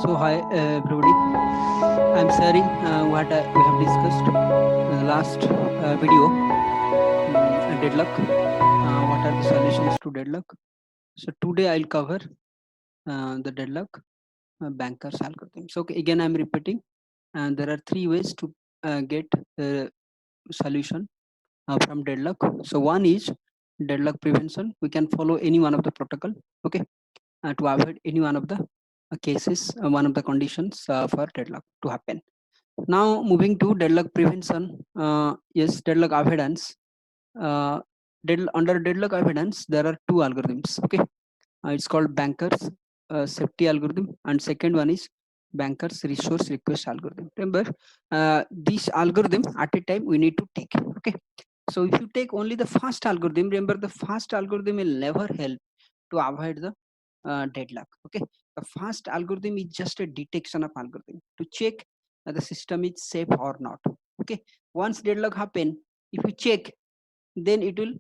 So hi everybody, I'm sharing what we have discussed in the last video, deadlock. What are the solutions to deadlock? So today I'll cover the deadlock bankers algorithm. So again I'm repeating, and there are three ways to get solution from deadlock. So one is deadlock prevention. We can follow any one of the protocol, okay, to avoid any one of the cases, one of the conditions for deadlock to happen. Now moving to deadlock prevention, yes, deadlock avoidance. Uh, Under deadlock avoidance, there are two algorithms. Okay, it's called Banker's safety algorithm, and second one is Banker's resource request algorithm. Remember, this algorithm at a time we need to take. Okay, so if you take only the first algorithm, remember the first algorithm will never help to avoid the deadlock. Okay, the first algorithm is just a detection of algorithm to check the system is safe or not. Okay, once deadlock happen, if you check, then it will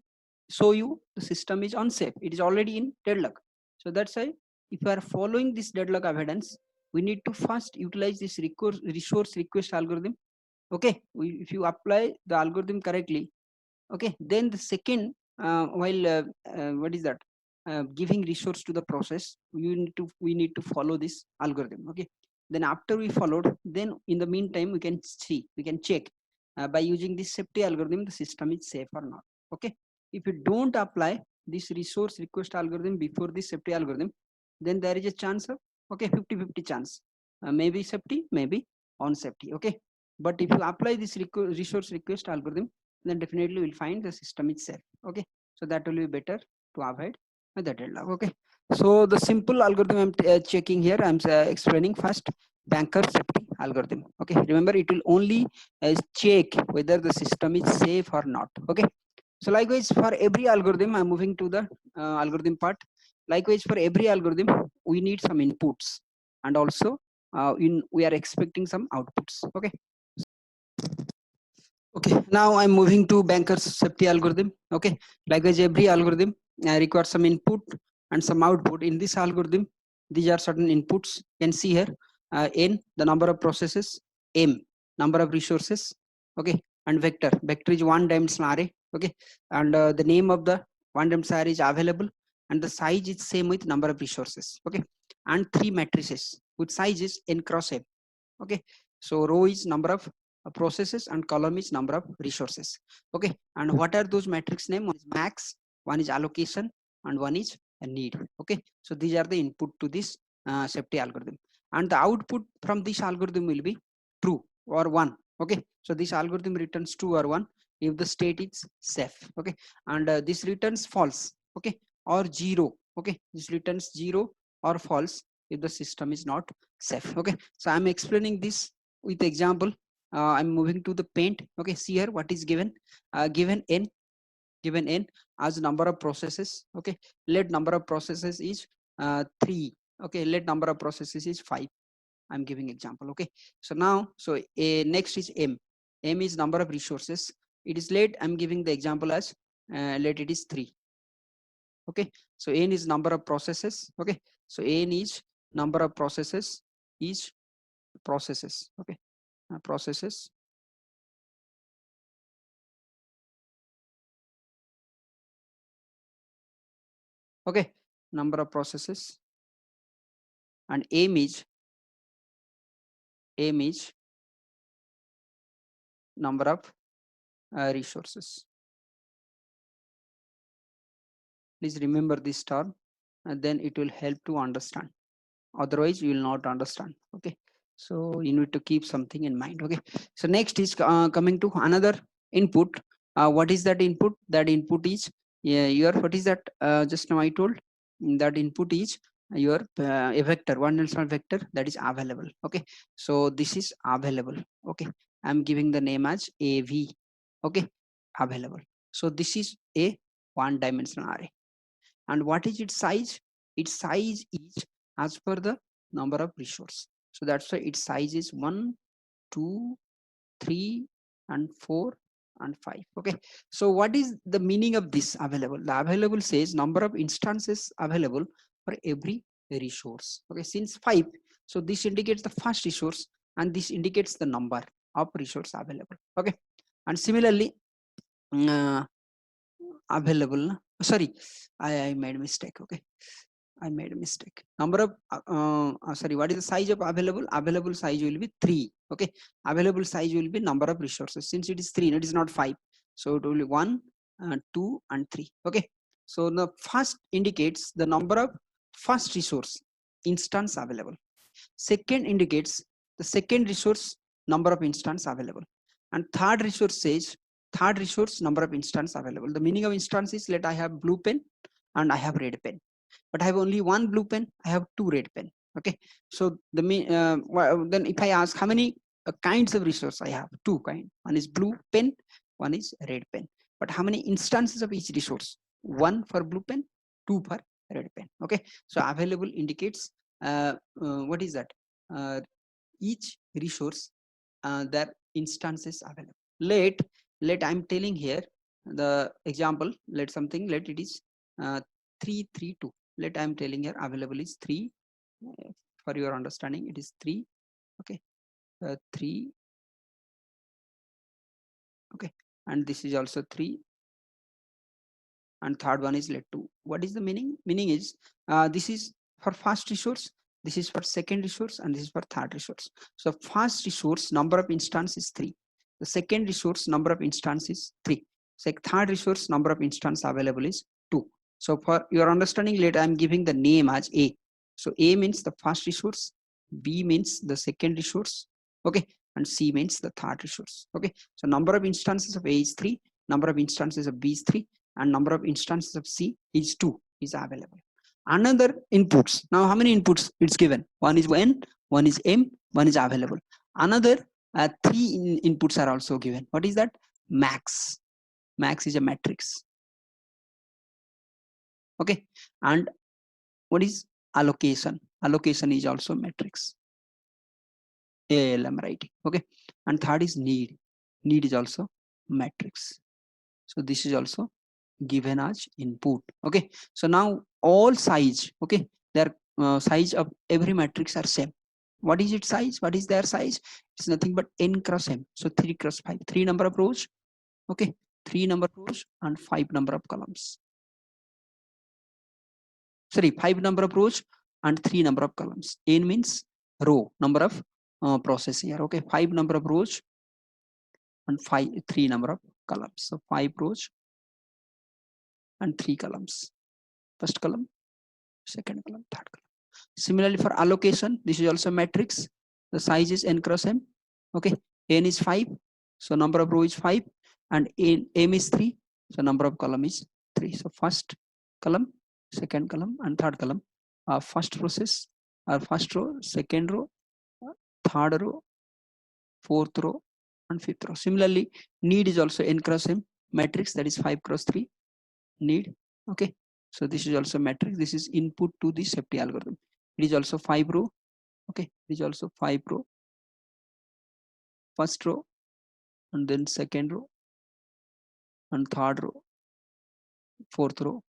show you the system is unsafe, it is already in deadlock. So that's why if you are following this deadlock avoidance, we need to first utilize this resource request algorithm. Okay, if you apply the algorithm correctly, okay, then the second, while what is that, giving resource to the process, we need to follow this algorithm. Okay, then after we followed, then in the meantime we can check by using this safety algorithm the system is safe or not. Okay, if you don't apply this resource request algorithm before this safety algorithm, then there is a chance of, okay, 50-50 chance, maybe safety, maybe on safety. Okay, but if you apply this resource request algorithm, then definitely we'll find the system is safe. Okay, so that will be better to avoid the deadlock. Okay, so the simple algorithm I'm checking here, I'm explaining first banker safety algorithm. Okay, remember it will only check whether the system is safe or not. Okay, so likewise for every algorithm, I'm moving to the algorithm part. Likewise for every algorithm, we need some inputs, and also we are expecting some outputs. Okay, okay, now I'm moving to banker's safety algorithm. Okay, likewise every algorithm requires some input and some output. In this algorithm, these are certain inputs. You can see here, n, the number of processes; m, number of resources. Okay, and vector, vector is one dimensional array. Okay, and the name of the one dimensional array is available, and the size is same with number of resources. Okay, and three matrices with size is n cross m. Okay, so row is number of processes and column is number of resources. Okay, and what are those matrix name? One is max, one is allocation, and one is a need. Okay, so these are the input to this safety algorithm, and the output from this algorithm will be true or one. Okay, so this algorithm returns true or one if the state is safe. Okay, and this returns false. Okay, or zero. Okay, this returns zero or false if the system is not safe. Okay, so I'm explaining this with example. I'm moving to the paint. Okay, see here what is given. Given n as number of processes. Okay, let number of processes is 3. Okay, let number of processes is 5. I'm giving example. Okay, so now, so next is m is number of resources. It is let, I'm giving the example as let it is 3. Okay, so n is number of processes. Okay, so n is number of processes is processes. Okay, processes. Okay, number of processes, and m is number of resources. Please remember this term, and then it will help to understand. Otherwise you will not understand. Okay, so you need to keep something in mind. Okay, so next is coming to another input. What is that input? That input is, your, what is that, just now I told, that input is your a vector, one dimensional vector that is available. Okay, so this is available. Okay, I'm giving the name as av. Okay, available. So this is a one dimensional array, and what is its size? Its size is as per the number of resource. So that's why its size is 1, 2, 3, and 4, and 5. Okay, so what is the meaning of this available? The available says number of instances available for every resource. Okay, since 5, So this indicates the first resource, and this indicates the number of resource available. Okay, and similarly, uh, available. Sorry, I made a mistake. Okay, I made a mistake. Number of sorry, what is the size of available? Available size will be 3. Okay, available size will be number of resources. Since it is 3, it is not 5, so it will be 1, 2, and 3. Okay, so the first indicates the number of first resource instance available. Second indicates the second resource number of instance available, and third resource says third resource number of instance available. The meaning of instance is, let I have blue pen and I have red pen, but I have only one blue pen, I have two red pen. Okay, so the then if I ask how many kinds of resource I have, two kind. One is blue pen, one is red pen. But how many instances of each resource? One for blue pen, two for red pen. Okay, so available indicates what is that? Each resource, their instances available. Let I'm telling here the example. Let something. Let it is 332. Let I'm telling here available is 3. For your understanding, it is 3. Okay, 3. Okay, and this is also 3. And third one is let 2. What is the meaning? Meaning is this is for first resource, this is for second resource, and this is for third resource. So first resource number of instance is 3. The second resource number of instance is 3. So third resource number of instance available is 2. So for your understanding, later I'm giving the name as A. So A means the first resource, B means the second resource, okay, and C means the third resource. Okay, so number of instances of A is 3, number of instances of B is 3, and number of instances of C is 2 is available. Another inputs. Now how many inputs it's given? One is N, one is M, one is available. Another 3 inputs are also given. What is that? Max. Max is a matrix. Okay, and what is allocation? Allocation is also matrix. ALM writing. Okay, and third is need. Need is also matrix. So this is also given as input. Okay, so now all size, okay, their size of every matrix are same. What is its size? What is their size? It's nothing but n cross m. So 3 cross 5, 3 number of rows. Okay, 3 number of rows and 5 number of columns. Sorry, 5 number of rows and 3 number of columns. N means row, number of process here. Okay, 5 number of rows and 3 number of columns. So 5 rows and 3 columns. First column, second column, third column. Similarly for allocation, this is also matrix. The size is n cross m. Okay, n is 5, so number of row is 5, and m is 3, so number of column is 3. So first column, second column, and third column are first process, or first row, second row, third row, fourth row, and fifth row. Similarly, need is also n cross m matrix, that is 5 cross 3 need. Okay, so this is also matrix. This is input to the safety algorithm. It is also 5 row. Okay, it is also 5 row, first row, and then second row, and third row, fourth row,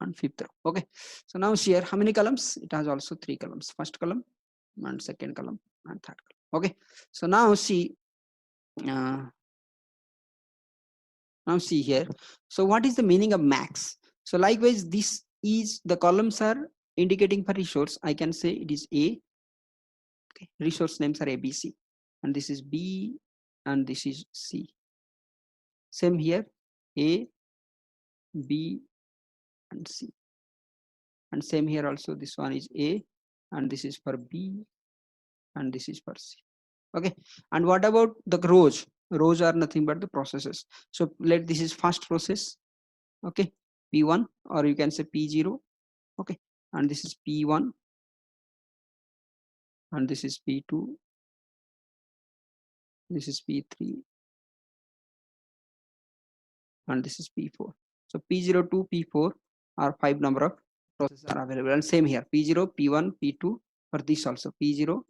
and fifth row. Okay, so now here how many columns? It has also 3 columns, first column and second column and third column. Okay, so now see here. So what is the meaning of max? So likewise, this is the columns are indicating for resource. I can say it is A. Okay, resource names are ABC, and this is B, and this is C. Same here, A, B, and C. And same here also, this one is A, and this is for B, and this is for C. Okay, and what about the rows? Rows are nothing but the processes. So let this is first process. Okay, P1, or you can say P0. Okay, and this is P1, and this is P2, this is P3, and this is P4. So P0 to P4 are 5 number of processes are available, and same here, P0, P1, P2 for this also, P0,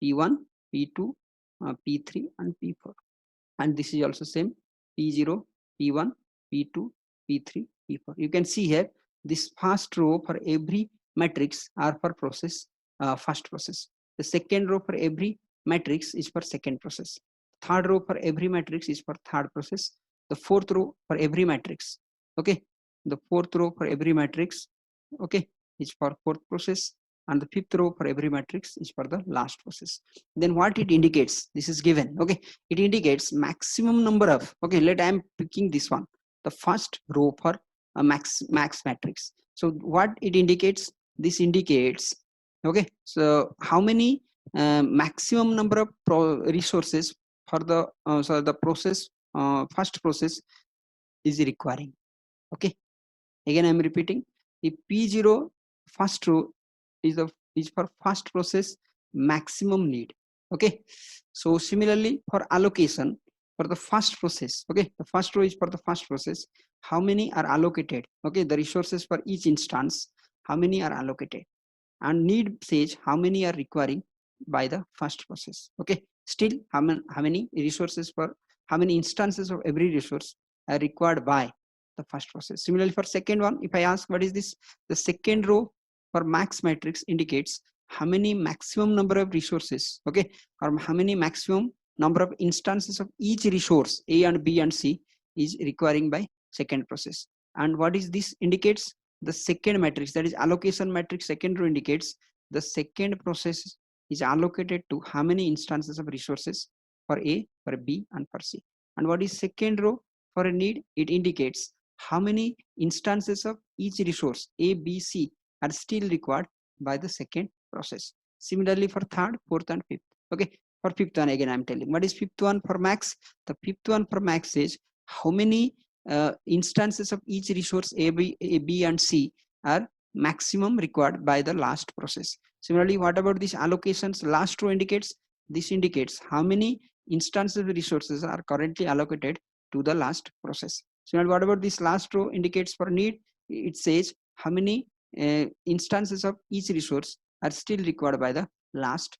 P1, P2, P3, and P4. And this is also same, P0, P1, P2, P3, P4. You can see here this first row for every matrix are for process, first process. The second row for every matrix is for second process. Third row for every matrix is for third process. The fourth row for every matrix, okay, the fourth row for every matrix, okay, is for fourth process, and the fifth row for every matrix is for the last process. Then what it indicates, this is given, okay, it indicates maximum number of, okay, let I am picking this one, the first row for a max matrix. So what it indicates, this indicates, okay, so how many maximum number of resources for the so the process, first process is requiring, okay. Again, I'm repeating, if P0 first row is the is for first process maximum need, okay. So similarly for allocation for the first process, okay, the first row is for the first process, how many are allocated, okay, the resources for each instance, how many are allocated, and need says how many are requiring by the first process, okay. Still how many resources for how many instances of every resource are required by the first process. Similarly for second one, if I ask what is this, the second row for max matrix indicates how many maximum number of resources, okay, or how many maximum number of instances of each resource A and B and C is requiring by second process. And what is this indicates, the second matrix, that is allocation matrix, second row indicates the second process is allocated to how many instances of resources for A, for B and for C. And what is second row for a need, it indicates how many instances of each resource A, B, C are still required by the second process. Similarly for third, fourth and fifth, okay. For fifth one, again I'm telling what is fifth one for max, the fifth one for max is how many instances of each resource A, B and C are maximum required by the last process. Similarly, what about these allocations, last row indicates, this indicates how many instances of resources are currently allocated to the last process. So what about this last row indicates for need, it says how many instances of each resource are still required by the last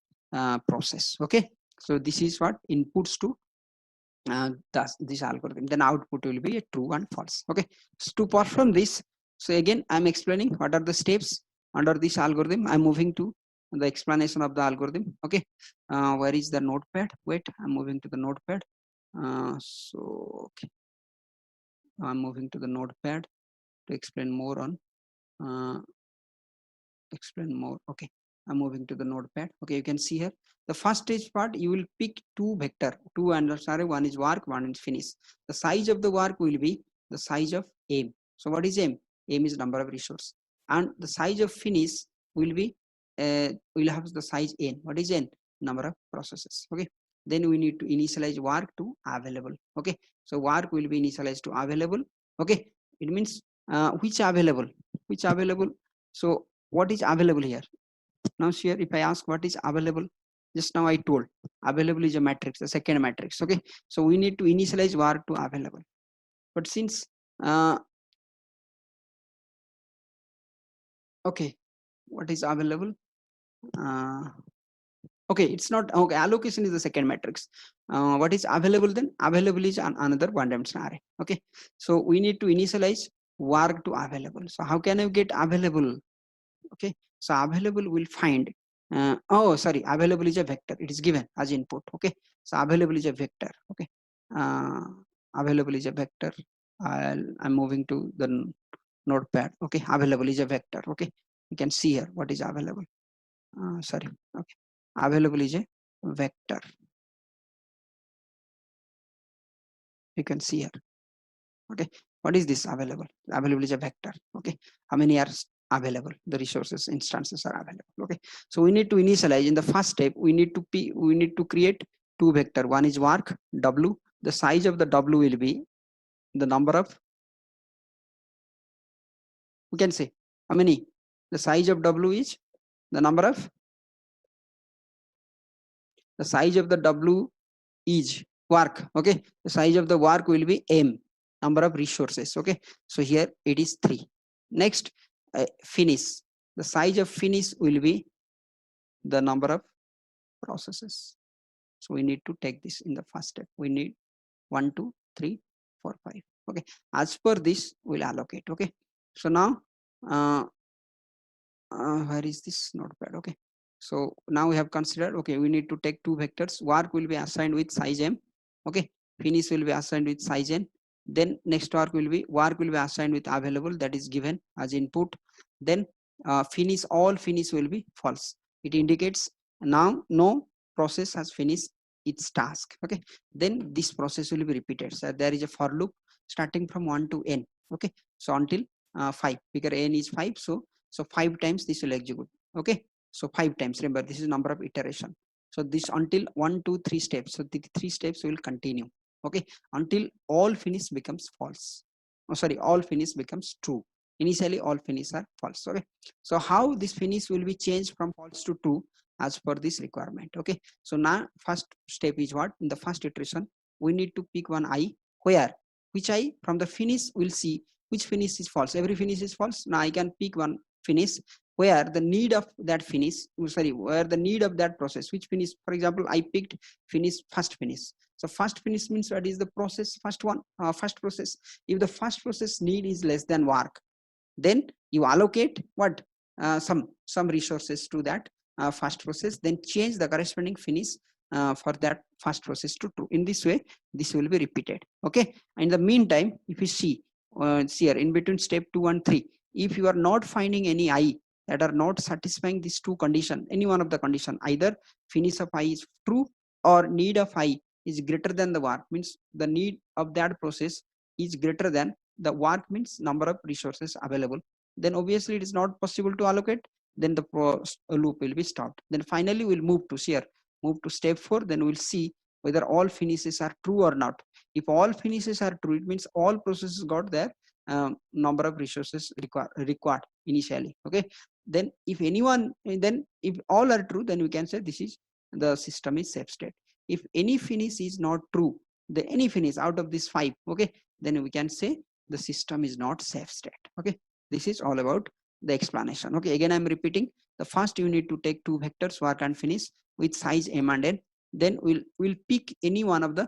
process, okay. So this is what inputs to this algorithm, then output will be a true and false, okay. So to perform this, so again I'm explaining what are the steps under this algorithm. I'm moving to the explanation of the algorithm, okay. Where is the notepad, wait, I'm moving to the notepad. So okay, I'm moving to the notepad to explain more on uh, okay, I'm moving to the notepad, okay. You can see here the first stage part, you will pick two vector, two and sorry, one is work, one is finish. The size of the work will be the size of aim. So what is aim, aim is number of resource, and the size of finish will be will have the size n, what is n, number of processes, okay. Then we need to initialize work to available, okay. So work will be initialized to available, okay. It means which available. So what is available here, now here if I ask what is available, just now I told available is a matrix, the second matrix, okay. So we need to initialize var to available, but since okay, what is available, uh, okay, it's not okay, allocation is the second matrix. What is available then, available is another one dimensional array, okay. So we need to initialize var to available. So how can I get available, okay. So available will find oh sorry, available is a vector, it is given as input, okay. So available is a vector, okay. uh, Available is a vector. I'm moving to the notepad, okay. Available is a vector, okay. You can see here what is available, sorry, okay. Available is a vector, you can see here, okay. What is this available, available is a vector, okay. How many are available, the resources instances are available, okay. So we need to initialize, in the first step we need to create two vector, one is work w, the size of the w will be the number of, we can say how many, the size of w is the number of, the size of the w is work, okay. The size of the work will be m, number of resources, okay. So here it is 3. Next, finish, the size of finish will be the number of processes. So we need to take this in the first step, we need 1 2 3 4 5, okay. As per this we'll allocate, okay. So now where is this notepad, okay. So now we have considered, okay, we need to take two vectors. Work will be assigned with size m, okay, finish will be assigned with size n. Then next work will be assigned with available, that is given as input. Then finish, all finish will be false. It indicates now no process has finished its task. Okay, then this process will be repeated. So there is a for loop starting from 1 to n. Okay, so until 5, because n is 5, so 5 times this will execute. Okay, so 5 times, remember this is number of iteration. So this until 1 2 3 steps, so the 3 steps will continue. Okay, until all finish becomes false, oh sorry, all finish becomes true. Initially all finish are false. Okay, so how this finish will be changed from false to true as per this requirement. Okay, so now first step is what? In the first iteration we need to pick one I, where which I from the finish will see which finish is false. Every finish is false. Now I can pick one finish where the need of that finish, sorry, where the need of that process, which finish, for example I picked finish, first finish. So first finish means what is the process, first one, first process. If the first process need is less than work, then you allocate what, some resources to that first process, then change the corresponding finish for that first process to true. In this way this will be repeated. Okay, in the meantime if you see here in between step 2 and 3, if you are not finding any I that are not satisfying these two condition, any one of the condition, either finish of I is true or need of I is greater than the work, means the need of that process is greater than the work, means number of resources available, then obviously it is not possible to allocate, then the loop will be stopped. Then finally we'll move to here, move to step 4, then we'll see whether all finishes are true or not. If all finishes are true, it means all processes got their number of resources required initially. Okay, then if anyone, then if all are true, then we can say this is the system is safe state. If any finish is not true, the any finish out of this 5, okay, then we can say the system is not safe state. Okay, this is all about the explanation. Okay, again I'm repeating, the first you need to take two vectors work and finish with size m and n. Then we'll pick any one of the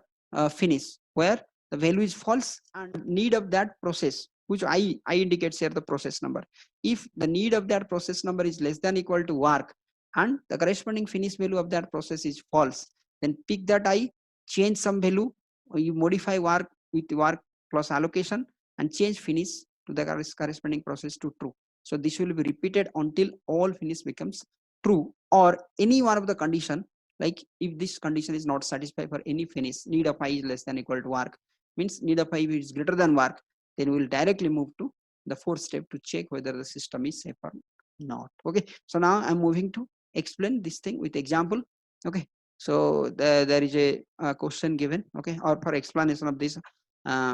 finish where the value is false and need of that process, which I indicates here the process number. If the need of that process number is less than equal to work and the corresponding finish value of that process is false, then pick that I, change some value, or you modify work with work plus allocation and change finish to the corresponding process to true. So this will be repeated until all finish becomes true, or any one of the condition, like if this condition is not satisfied for any finish, need of I is less than equal to work, means need of I is greater than work, then we will directly move to the fourth step to check whether the system is safe or not. Okay, so now I'm moving to explain this thing with example. Okay, so there is a question given, okay, or for explanation of this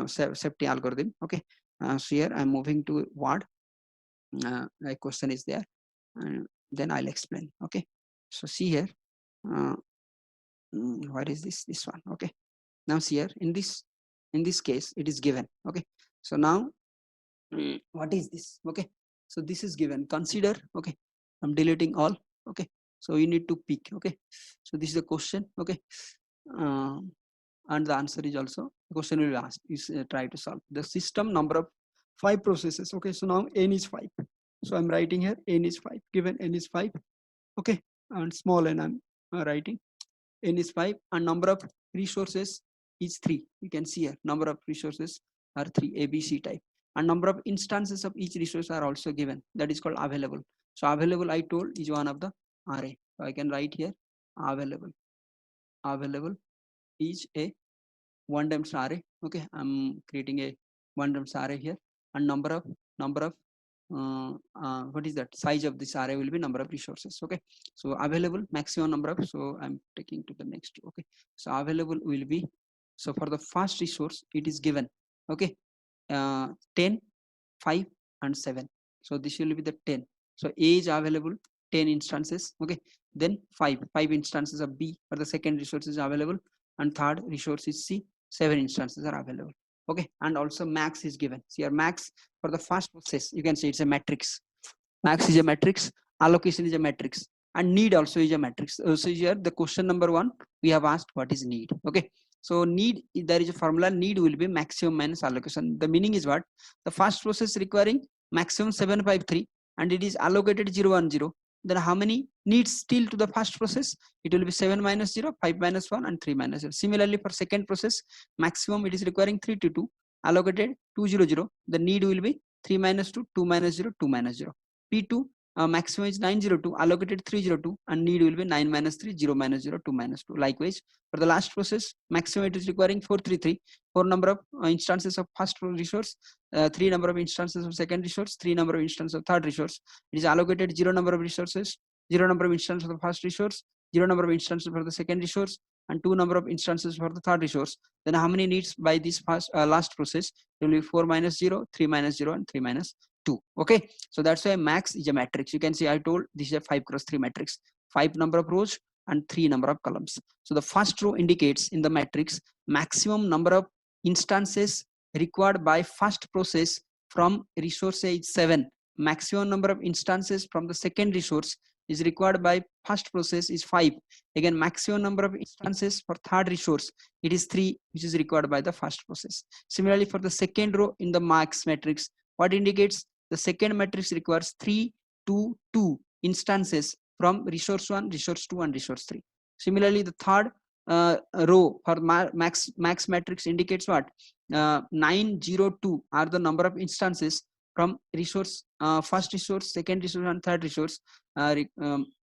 safety algorithm. Okay, so here I'm moving to what a question is there, and then I'll explain. Okay, so see here, uh, what is this one? Okay, now see here in this case it is given. Okay, so now what is this? Okay, so this is given, consider. Okay, I'm deleting all. Okay, so you need to pick. Okay, so this is the question. Okay, uh, and the answer is also the question will be asked is try to solve the system number of 5 processes. Okay, so now n is 5, so I'm writing here n is 5, given n is 5. Okay, and small n I'm writing n is 5 and number of resources is 3. You can see here number of resources are 3, ABC type, and number of instances of each resource are also given, that is called available. So available I told is one of the array, so I can write here available is a one times array. Okay, I'm creating a one times array here, and number of what is that, size of this array will be number of resources. Okay, so available maximum number of, so I'm taking to the next. Okay, so available will be, so for the first resource it is given, okay, 10, 5 and 7. So this will be the 10. So A is available 10 instances. Okay, then 5 instances of B for the second resource is available, and third resource is C, 7 instances are available. Okay, and also max is given. So here max for the first process, you can say it's a matrix. Max is a matrix, allocation is a matrix, and need also is a matrix. So here the question number 1 we have asked what is need. Okay, so need, there is a formula, need will be maximum minus allocation. The meaning is what, the first process requiring maximum 753 and it is allocated 0 1 0, then how many needs still to the first process? It will be 7 minus 0, 5 minus 1, and 3 minus 0. Similarly, for second process, maximum it is requiring 3 to 2, allocated 200. The need will be 3 minus 2, 2 minus 0, 2 minus 0. P2, maximum is 902, allocated 302, and need will be 9 minus 3, 0 minus 0, 2 minus 2. Likewise, for the last process, maximum it is requiring 433, 4 number of instances of first resource, 3 number of instances of second resource, 3 number of instances of third resource. It is allocated 0 number of resources, 0 number of instances of the first resource, 0 number of instances for the second resource, and 2 number of instances for the third resource. Then how many needs by this last process? It will be 4 minus 0, 3 minus 0, and 3 minus 2. Okay, so that's why max is a matrix. You can see I told this is a 5 cross 3 matrix, 5 number of rows and 3 number of columns. So the first row indicates in the matrix maximum number of instances required by first process from resource is 7. Maximum number of instances from the second resource is required by first process is 5. Again, maximum number of instances for third resource, it is 3, which is required by the first process. Similarly, for the second row in the max matrix, what indicates the second matrix requires 3 to 2 instances from resource 1, resource 2, and resource 3. Similarly, the third row for max matrix indicates what? 902 are the number of instances from resource, first resource, second resource, and third resource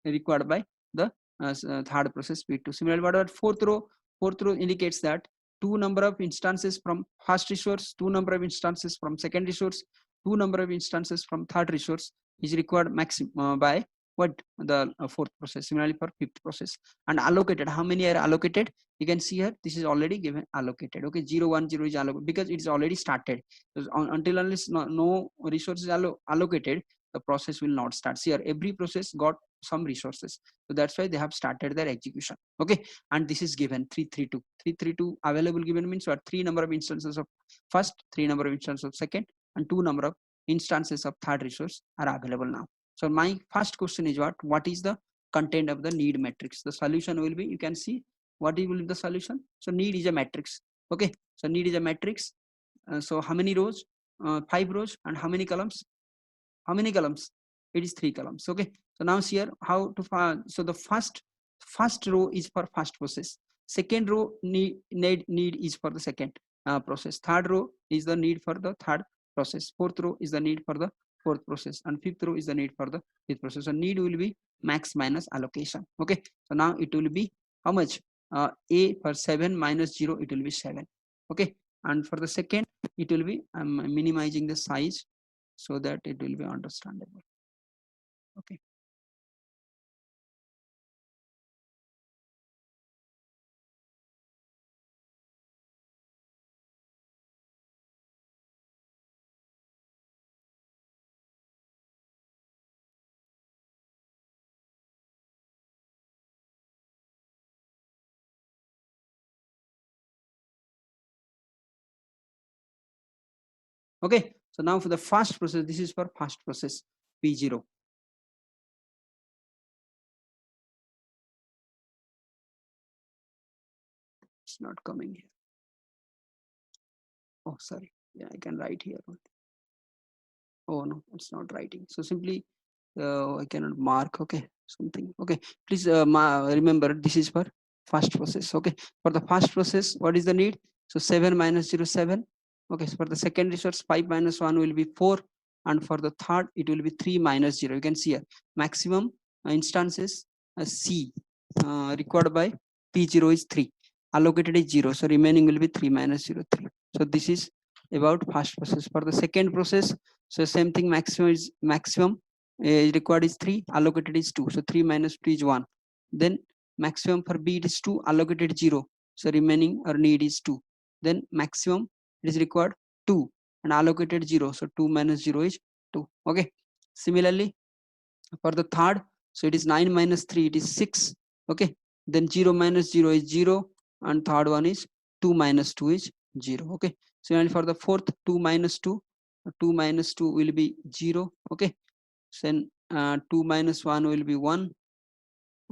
required by the third process P2. Similarly, what about fourth row? Fourth row indicates that 2 number of instances from first resource, 2 number of instances from second resource, 2 number of instances from third resource is required maximum by what? The fourth process. Similarly, for fifth process. And allocated, how many are allocated? You can see here this is already given allocated. Okay, 0 1 0 is allocated because it's already started. So until unless no resources allocated, the process will not start. See here, every process got some resources, so that's why they have started their execution. Okay, and this is given 332. 332 available given means what? 3 number of instances of first, 3 number of instances of second, and 2 number of instances of third resource are available now. So my first question is what is the content of the need matrix? The solution will be, you can see what will be the solution. So need is a matrix. Okay, so need is a matrix. So how many rows? 5 rows. And how many columns? How many columns? It is 3 columns. Okay, so now see here how to find. So the first row is for first process, second row need is for the second process, third row is the need for the third process, fourth row is the need for the fourth process, and fifth row is the need for the fifth process. So need will be max minus allocation. Okay, so now it will be how much? A for 7 minus 0, it will be 7. Okay, and for the second it will be, I'm minimizing the size so that it will be understandable. Okay, okay, so now for the first process, this is for first process P0. It's not coming here. Oh, sorry. Yeah, I can write here. Oh no, it's not writing. So simply I cannot mark. Okay, something. Okay, please remember this is for first process. Okay, for the first process, what is the need? So 7 minus 0, 7. Okay, so for the second resource, 5 minus 1 will be 4, and for the third it will be 3 minus 0. You can see here maximum instances C required by P0 is 3, allocated is 0, so remaining will be 3 minus 0, 3. So this is about first process. For the second process, so same thing, maximum required is 3, allocated is 2, so 3 minus 2 is 1. Then maximum for B it is 2, allocated 0, so remaining or need is 2. Then maximum it is required 2 and allocated 0, so 2 minus 0 is 2. Okay, similarly for the third, so it is 9 minus 3, it is 6. Okay, then 0 minus 0 is 0, and third one is 2 minus 2 is 0. Okay, similarly for the fourth, 2 minus 2, 2 minus 2 will be 0. Okay, then 2 minus 1 will be 1.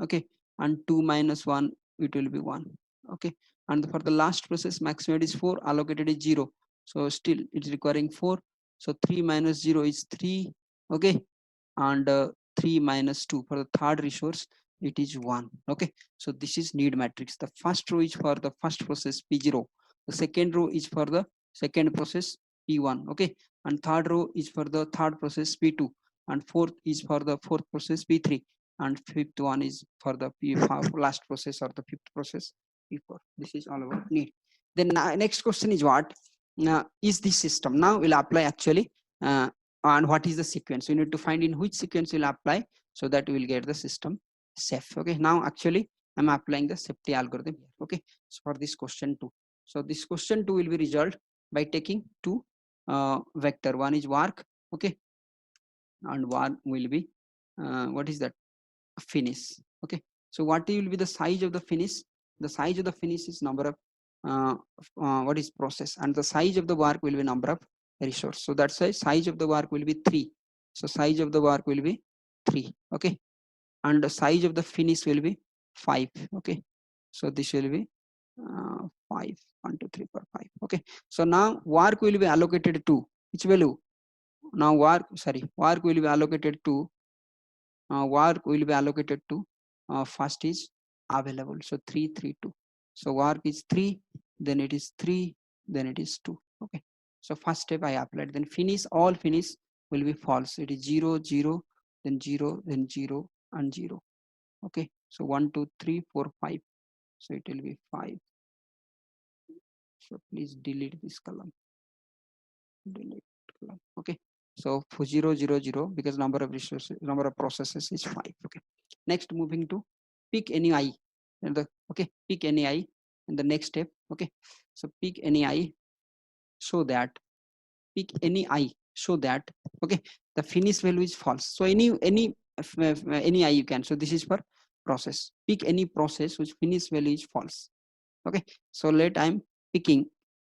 Okay, and 2 minus 1 it will be 1. Okay, and for the last process, maximum is 4, allocated is 0, so still it's requiring 4, so 3 minus 0 is 3. Okay, and 3 minus 2. For the third resource, it is 1. Okay, so this is need matrix. The first row is for the first process P0. The second row is for the second process P1. Okay, and third row is for the third process P2, and fourth is for the fourth process P3, and fifth one is for the last process or the fifth process P4. This is all about need. Then next question is what is this system? Now we'll apply actually and what is the sequence. We need to find in which sequence we'll apply so that we will get the system safe. Okay, now actually I'm applying the safety algorithm here. Okay, so for this question 2, so this question 2 will be resolved by taking two vector. One is work, okay, and one will be what is that, finish. Okay, so what will be the size of the finish? The size of the finish is number of what is process, and the size of the work will be number of resource. So that's why size of the work will be 3. So size of the work will be 3. Okay, and the size of the finish will be 5. Okay, so this will be 5. 1 2 3 4 5. Okay, so now work will be allocated to which value? Now work will be allocated to first is available, so 3 3 2. So work is 3, then it is 3, then it is 2. Okay, so first step I applied. Then finish, all finish will be false. It is 0 0, then 0, then 0 and 0. Okay, so 1 2 3 4 5, so it will be 5. So please delete this column, delete column. Okay, so for 0 0 0, because number of resources, number of processes is 5. Okay, next moving to pick any I, and the pick any I in the next step. Okay, so pick any I so that okay, the finish value is false. So any I you can. So this is for process. Pick any process whose finish value is false. Okay, so I'm picking,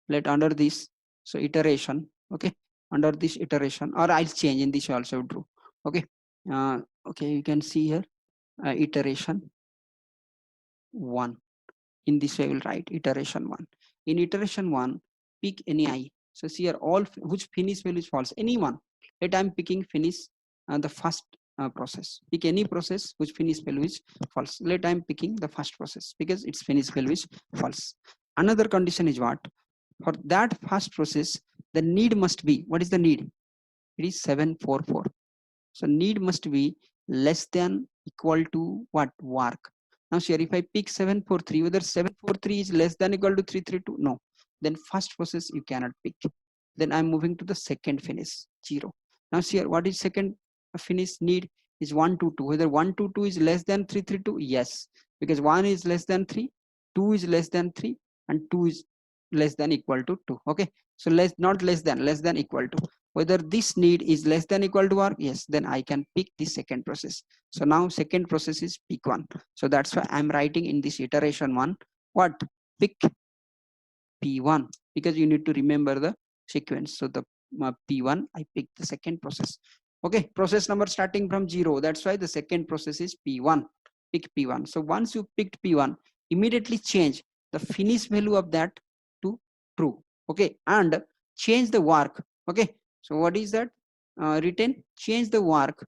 let under this, so iteration. Okay, under this iteration, or I'll change in this also true. Okay, okay, you can see here iteration 1. In this way I will write iteration 1. In iteration 1, pick any I. So see here, all which finish value is false, any one. Let I'm picking finish the first process. Pick any process which finish value is false. Let I'm picking the first process because its finish value is false. Another condition is what? For that first process, the need must be, what is the need? It is 744. So need must be less than equal to what? Work. Now here if I pick 743, whether 743 is less than equal to 332? No. Then first process you cannot pick. Then I'm moving to the second finish 0. Now here what is second finish need? Is 122. Whether 122 is less than 332? Yes, because 1 is less than 3, 2 is less than 3, and 2 is less than equal to 2. Okay, so not less than equal to. Whether this need is less than equal to work? Yes, then I can pick the second process. So now second process is pick 1. So that's why I'm writing in this iteration 1 what? Pick P1, because you need to remember the sequence. So the P1, I pick the second process. Okay, process number starting from 0. That's why the second process is P1. Pick P1. So once you picked P1, immediately change the finish value of that to true. Okay, and change the work. Okay, so what is that? Written, change the work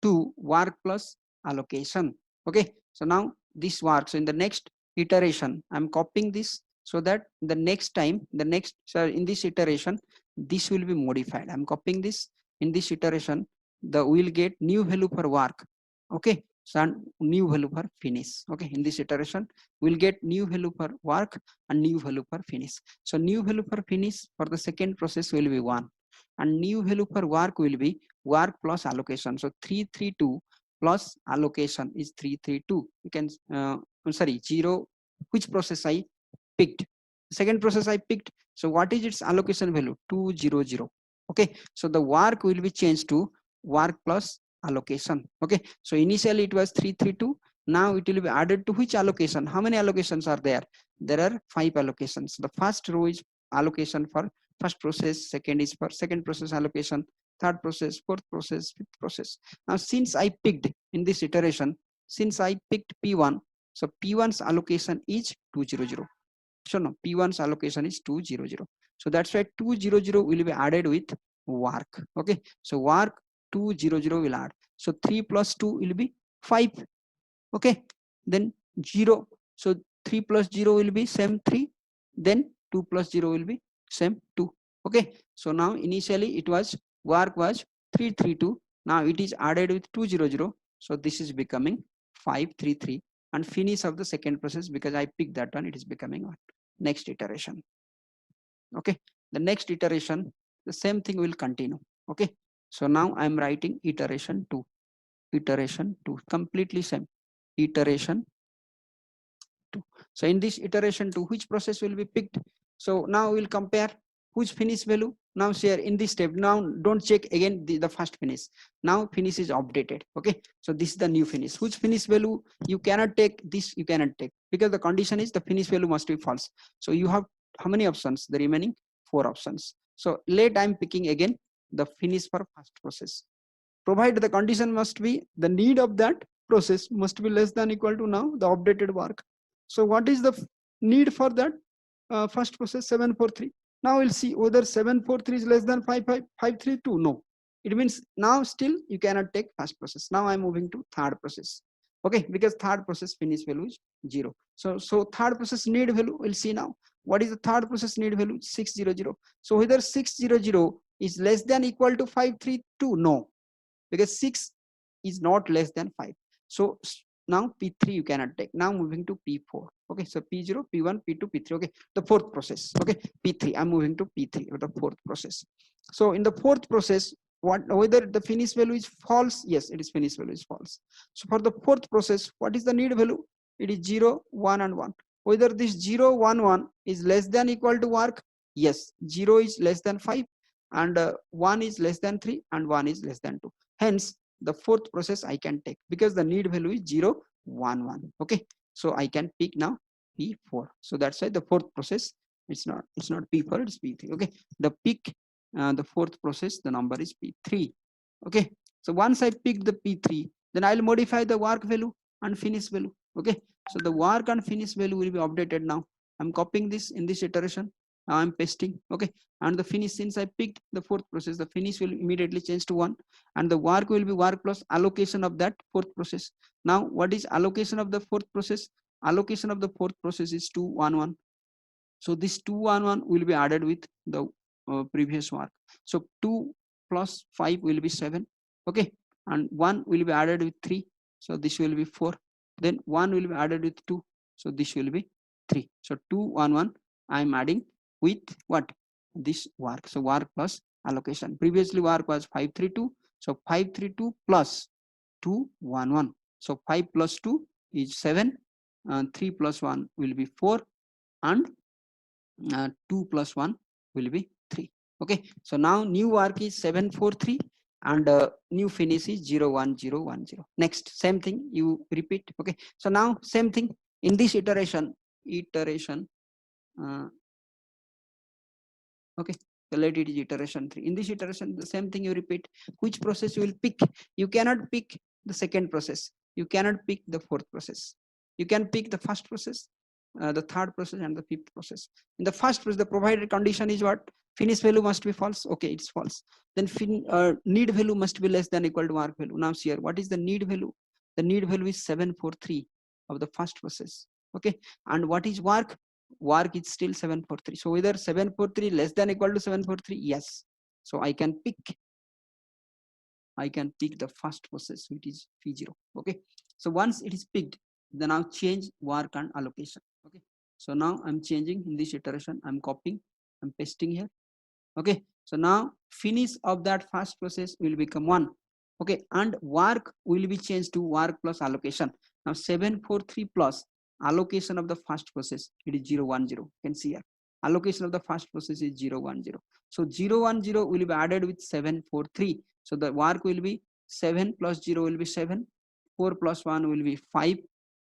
to work plus allocation. Okay, so now this works. So in the next iteration, I'm copying this so that the next time, in this iteration, this will be modified. I'm copying this. In this iteration, we'll get new value for work. Okay, so new value for finish. Okay, in this iteration, we'll get new value for work and new value for finish. So new value for finish for the second process will be 1, and new value for work will be work plus allocation. So 332 plus allocation is 332. You can sorry, 0. Which process I picked? Second process I picked. So what is its allocation value? 200. Okay, so the work will be changed to work plus allocation. Okay, so initially it was 332. Now it will be added to which allocation? How many allocations are there? There are 5 allocations. The first row is allocation for first process, second is for second process allocation, third process, fourth process, fifth process. Now since I picked in this iteration, since I picked P1, so P1's allocation is 200. So no, P1's allocation is 200. So that's why 200 will be added with work. Okay, so work 200 will add. So 3 plus 2 will be 5. Okay, then 0. So 3 plus 0 will be same 3. Then 2 plus 0 will be same 2. Okay, so now initially it was work was 332. Now it is added with 200. So this is becoming 533. And finish of the second process, because I picked that one, it is becoming what? Next iteration. Okay, the next iteration, the same thing will continue. Okay, so now I'm writing iteration 2. Iteration 2, completely same. Iteration 2. So in this iteration 2, which process will be picked? So now we'll compare which finish value. Now share in this step. Now don't check again the first finish. Now finish is updated. Okay, so this is the new finish. Which finish value you cannot take, this you cannot take, because the condition is the finish value must be false. So you have how many options? The remaining 4 options. So let I'm picking again the finish for first process. Provide the condition must be the need of that process must be less than equal to now the updated work. So what is the need for that first process? 743. Now we'll see whether 743 is less than 5532. No, it means now still you cannot take first process. Now I'm moving to third process. Okay, because third process finish value is 0. So third process need value, we'll see now. What is the third process need value? 600. So whether 600 is less than equal to 532? No, because 6 is not less than 5. So now P3 you cannot take. Now moving to P4. Okay, so P0, P1, P2, P3. Okay, the fourth process. Okay, P3. I'm moving to P3, or the fourth process. So in the fourth process, whether the finish value is false? Yes, it is finish value is false. So for the fourth process, what is the need value? It is 0, 1, and 1. Whether this 0, 1, 1 is less than equal to work? Yes, 0 is less than 5, and 1 is less than 3, and 1 is less than 2. Hence, the fourth process I can take, because the need value is 0, 1, 1. Okay, so I can pick now P4. So that's why the fourth process, it's not P4, it's P3. Okay, the pick the fourth process, the number is P3. Okay, so once I pick the P3, then I'll modify the work value and finish value. Okay, so the work and finish value will be updated now. I'm copying this in this iteration. Now I'm pasting. Okay, and the finish, since I picked the fourth process, the finish will immediately change to 1, and the work will be work plus allocation of that fourth process. Now what is allocation of the fourth process? Allocation of the fourth process is 211. So this 211 will be added with the previous work. So 2 plus 5 will be 7. Okay, and 1 will be added with 3. So this will be 4. Then 1 will be added with 2. So this will be 3. So 211 I am adding with what? This work. So work plus allocation. Previously work was 532. So 532 plus 211. So 5 plus 2 is 7. 3 plus 1 will be 4. And 2 plus 1 will be 3. Okay, so now new work is 743, and new finish is 01010. Next, same thing you repeat. Okay, so now same thing in this iteration. uh, okay, so let it is iteration 3. In this iteration, the same thing you repeat. Which process you will pick? You cannot pick the second process, you cannot pick the fourth process. You can pick the first process, the third process, and the fifth process. In the first process, the provided condition is what? Finish value must be false. Okay, it's false. Then need value must be less than equal to work value. Now here, what is the need value? The need value is 743 of the first process. Okay, and what is work? Work is still 743. So whether 743 less than equal to 743? Yes. So I can pick the first process, which is P0. Okay, so once it is picked, then I'll change work and allocation. Okay, so now I'm changing in this iteration. I'm copying, I'm pasting here. Okay, so now finish of that first process will become 1. Okay, and work will be changed to work plus allocation. Now 743 plus allocation of the first process, it is 010. You can see here, allocation of the first process is 010. So 010 will be added with 743. So the work will be 7 plus 0 will be 7, 4 plus 1 will be 5,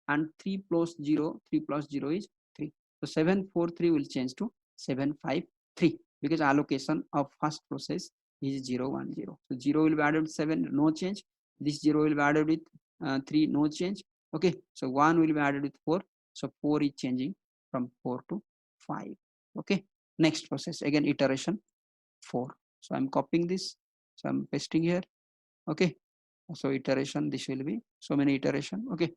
and 3 plus 0 is 3. So 743 will change to 753, because allocation of first process is 010. So 0 will be added with 7, no change. This 0 will be added with 3, no change. Okay, so 1 will be added with 4. So 4 is changing from 4 to 5. Okay, next process, again iteration 4. So I'm copying this, so I'm pasting here. Okay, So iteration, this will be so many iteration. Okay,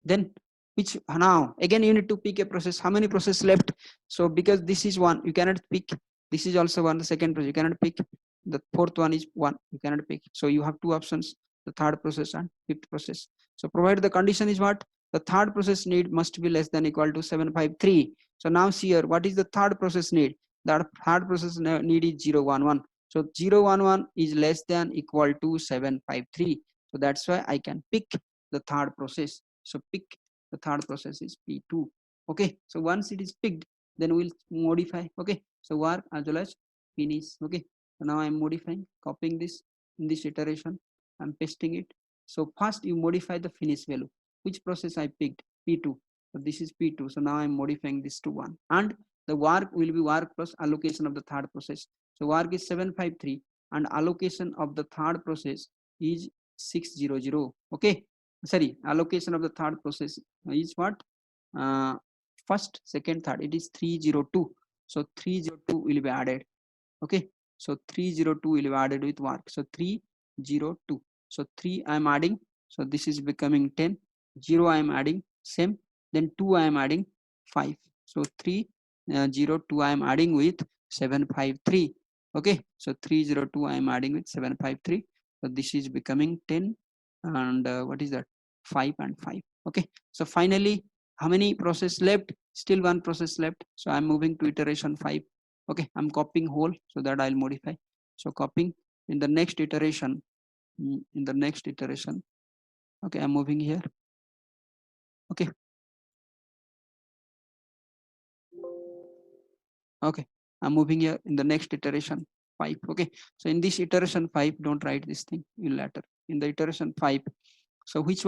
then which now again you need to pick a process. How many process left? So because this is one, you cannot pick. This is also one. The second process you cannot pick. The fourth one is one, you cannot pick. So you have two options: the third process and fifth process. So provided the condition is what? The third process need must be less than equal to 753. So now see here, what is the third process need? The third process need is 011. So 011 is less than equal to 753. So that's why I can pick the third process. So pick the third process is P2. Okay, so once it is picked, then we'll modify. Okay, so work as well as finish. Okay, so now I'm modifying, copying this in this iteration, I'm pasting it. So first you modify the finish value. Which process I picked? P2. So this is P2. So now I'm modifying this to 1. And the work will be work plus allocation of the third process. So work is 753 and allocation of the third process is 600. Okay, sorry, allocation of the third process is what? First, second, third, it is 302. So 302 will be added. Okay, so 302 will be added with work. So 302. So 3 I am adding. So this is becoming 10. 0 I am adding same. Then 2 I am adding 5. So 302 I am adding with 753. Okay, so 302 I am adding with 753. So this is becoming 10 and what is that? 5 and 5. Okay, so finally how many process left? Still one process left. So I'm moving to iteration 5. Okay, I'm copying whole so that I'll modify. So copying in the next iteration, okay, I'm moving here. Okay, okay, I'm moving here in the next iteration 5. Okay, so in this iteration 5, don't write this thing in later. In the iteration 5, so which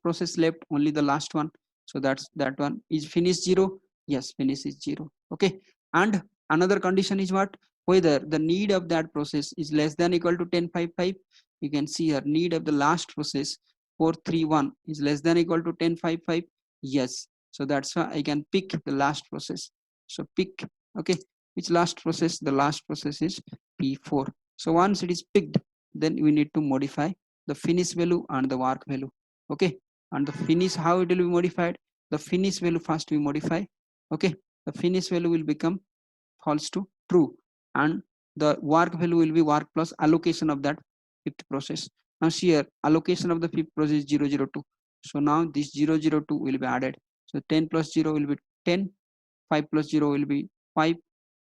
process left? Only the last one. So that's that one. Is finish 0? Yes, finish is 0. Okay, and another condition is what? Whether the need of that process is less than equal to 1055. You can see here need of the last process 431 is less than equal to 1055. Yes, so that's why I can pick the last process. So pick. Okay, which last process? The last process is P4. So once it is picked, then we need to modify the finish value and the work value. Okay, and the finish, how it will be modified? The finish value first we modify. Okay, the finish value will become false to true, and the work value will be work plus allocation of that fifth process. Now here allocation of the fifth process 002. So now this 002 will be added. So 10 plus 0 will be 10, 5 plus 0 will be 5,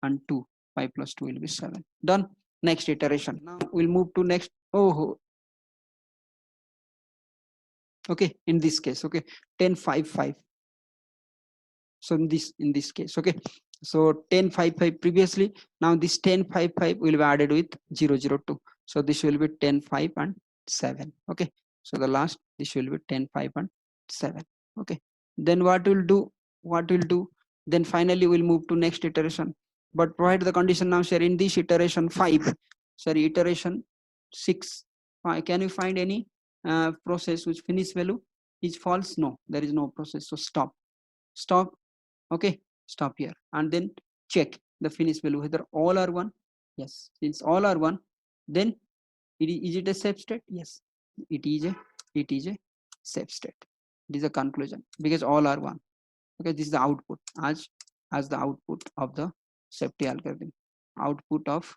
and 2, 5 plus 2 will be 7. Done. Next iteration. Now we'll move to next. Oh, okay, in this case. Okay, 10 5 5. So in this case, okay, so 10 5 5 previously. Now this 10 5 5 will be added with 002. So this will be 10 5 and 7. Okay, so the last, this will be 10 5 and 7. Okay, then what we'll do, then finally we'll move to next iteration, but provide the condition. Now share in this iteration 5, sorry, iteration 6, can you find any process which finish value is false? No, there is no process. So stop. Okay, stop here and then check the finish value whether all are one. Yes, since all are one, then is it a safe state? Yes, it is a safe state. It is a conclusion because all are one. Okay, this is the output as the output of the safety algorithm. Output of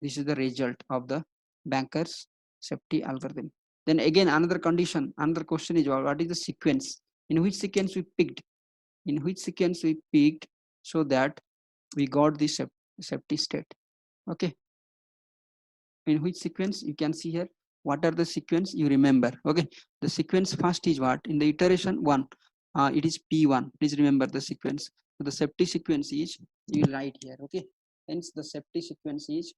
this is the result of the banker's safety algorithm. Then again another condition, another question is what is the sequence? In which sequence we picked? In which sequence we picked so that we got the safety state? Okay, in which sequence? You can see here what are the sequence you remember. Okay, the sequence first is what? In the iteration 1, it is P1. Please remember the sequence. So the safety sequence is, you will write here. Okay, hence the safety sequence is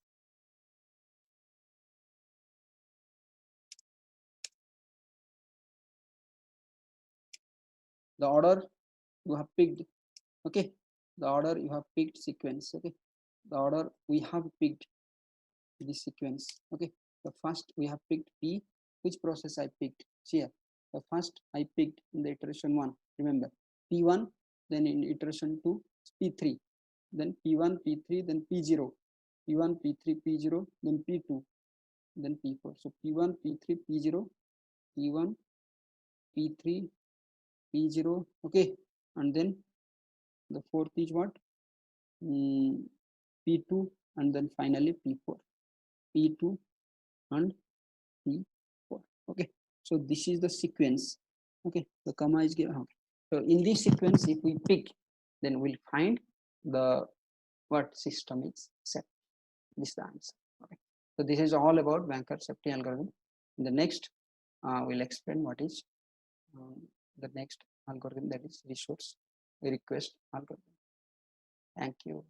the order you have picked. Okay, the order you have picked sequence. Okay, the order we have picked this sequence. Okay, the first we have picked P. Which process I picked? Here the first I picked in the iteration 1, remember, P1, then in iteration 2 P3, then P1 P3, then P0, P1 P3 P0, then P2, then P4. So P1, P3, P0, P1, P3, P0. Okay, and then the fourth is what? P2, and then finally P4. P2 and P4. Okay, so this is the sequence. Okay, the comma is given. Okay. So in this sequence, if we pick, then we'll find the what system is set. This is the answer. Okay. So this is all about banker safety algorithm. In the next, we'll explain what is the next algorithm, that is resource request algorithm. Thank you.